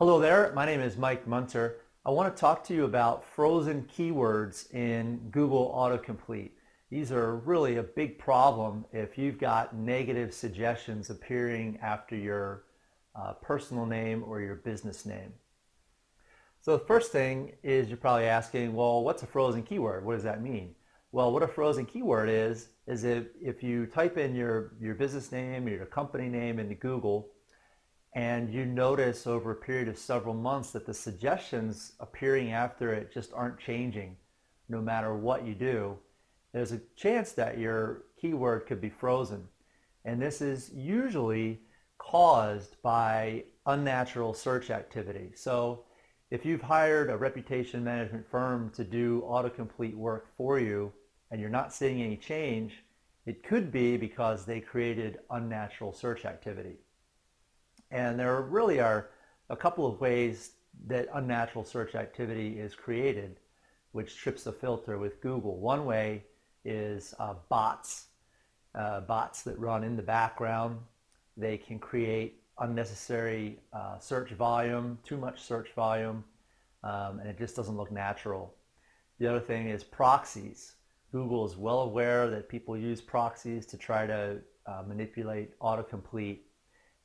Hello there, my name is Mike Munter. I want to talk to you about frozen keywords in Google Autocomplete. These are really a big problem if you've got negative suggestions appearing after your personal name or your business name. So the first thing is you're probably asking, well, what's a frozen keyword? What does that mean? Well, what a frozen keyword is if you type in your business name or your company name into Google, and you notice over a period of several months that the suggestions appearing after it just aren't changing no matter what you do, there's a chance that your keyword could be frozen. And this is usually caused by unnatural search activity. So if you've hired a reputation management firm to do autocomplete work for you and you're not seeing any change, it could be because they created unnatural search activity. And there really are a couple of ways that unnatural search activity is created, which trips the filter with Google. One way is bots that run in the background. They can create unnecessary search volume, too much search volume, and it just doesn't look natural. The other thing is proxies. Google is well aware that people use proxies to try to manipulate autocomplete,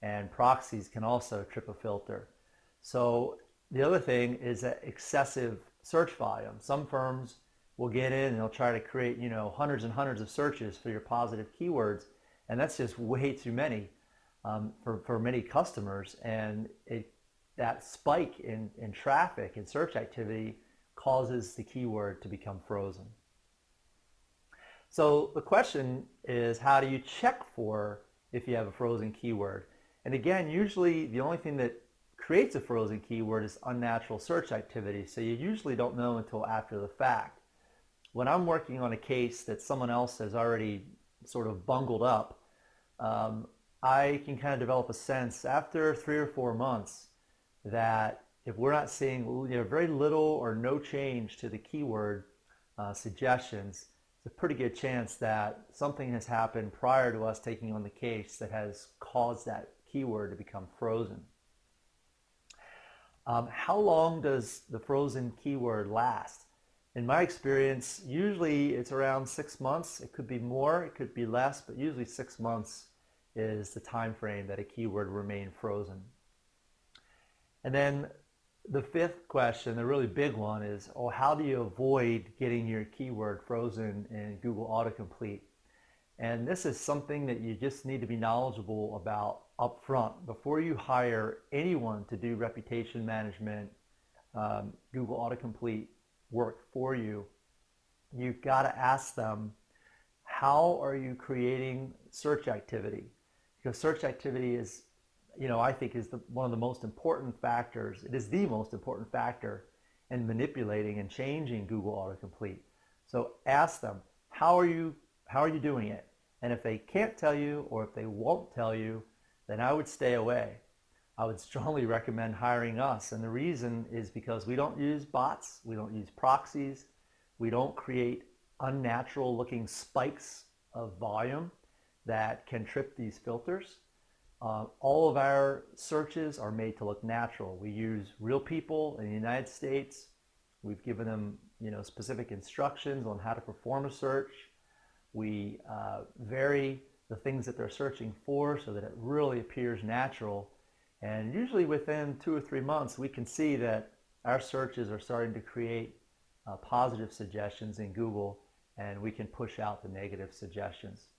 and proxies can also trip a filter. So the other thing is that excessive search volume. Some firms will get in and they'll try to create, hundreds and hundreds of searches for your positive keywords, and that's just way too many for many customers. And that spike in traffic and search activity causes the keyword to become frozen. So the question is, how do you check for if you have a frozen keyword? And again, usually the only thing that creates a frozen keyword is unnatural search activity. So you usually don't know until after the fact. When I'm working on a case that someone else has already sort of bungled up, I can kind of develop a sense after 3 or 4 months that if we're not seeing very little or no change to the keyword suggestions, it's a pretty good chance that something has happened prior to us taking on the case that has caused that keyword to become frozen. How long does the frozen keyword last? In my experience, usually it's around 6 months. It could be more, it could be less, but usually 6 months is the time frame that a keyword remain frozen. And then the fifth question, the really big one, is, how do you avoid getting your keyword frozen in Google Autocomplete? And this is something that you just need to be knowledgeable about up front. Before you hire anyone to do reputation management, Google Autocomplete work for you, you've got to ask them, how are you creating search activity? Because search activity is, I think is one of the most important factors. It is the most important factor in manipulating and changing Google Autocomplete. So ask them, how are you doing it? And if they can't tell you, or if they won't tell you, then I would stay away. I would strongly recommend hiring us. And the reason is because we don't use bots, we don't use proxies, we don't create unnatural looking spikes of volume that can trip these filters. All of our searches are made to look natural. We use real people in the United States. We've given them specific instructions on how to perform a search. We vary the things that they're searching for so that it really appears natural. And usually within 2 or 3 months, we can see that our searches are starting to create positive suggestions in Google, and we can push out the negative suggestions.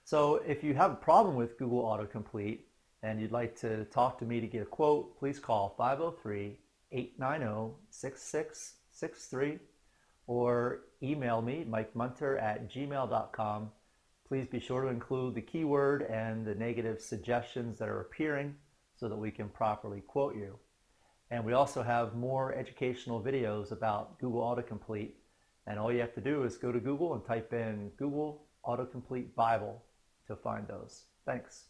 So if you have a problem with Google Autocomplete and you'd like to talk to me to get a quote, please call 503-890-6663 or email me, mikemunter@gmail.com. Please be sure to include the keyword and the negative suggestions that are appearing so that we can properly quote you. And we also have more educational videos about Google Autocomplete. And all you have to do is go to Google and type in Google Autocomplete Bible to find those. Thanks.